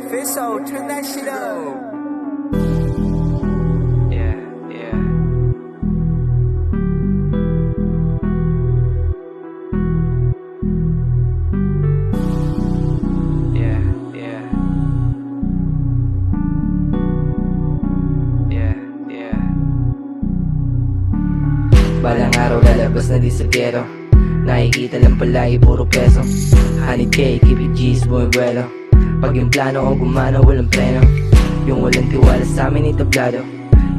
Fisso, turn that shit up. Yeah, yeah. Yeah, yeah. Yeah, yeah. Balang araw lalabas na di sa ghetto. Nakikita lang palagi puro peso. 100K, keep it G's, bumibuelo. Pag yung plano ko gumana, walang pleno. Yung walang tiwala sa amin itablado.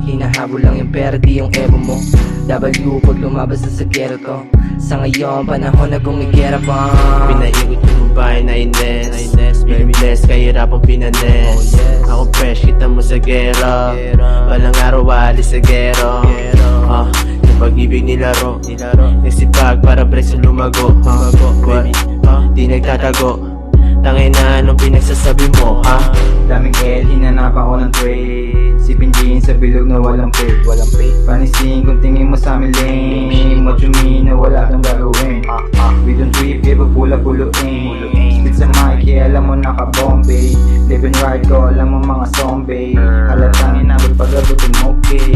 Hinahabol lang yung pera, di yung ego mo. W pag lumabas na sa ghetto to. Sa ngayon, panahon na gumigera pa. Pinaikot yung bahay na ines. Bilimless, kahirapang pinanes. Ako fresh, kita mo sa gera. Balang araw, alis sa gero. Yung pag-ibig nilaro. Nagsipag para preso lumago. Di nagtatago. Tangin na anong pinagsasabi mo, ha? Daming L, hinanap ako ng trade. Sipin jeans sa bilog na walang fake. Panising kung tingin mo sa amin lame. What you mean na wala kang gagawin. We don't trip, iba pula-puluin. Spit sa mic, yeah, alam mo naka-bombay. Live and ride ko, alam mo mga zombie. Halatang inabot pag-abutin mo, okay.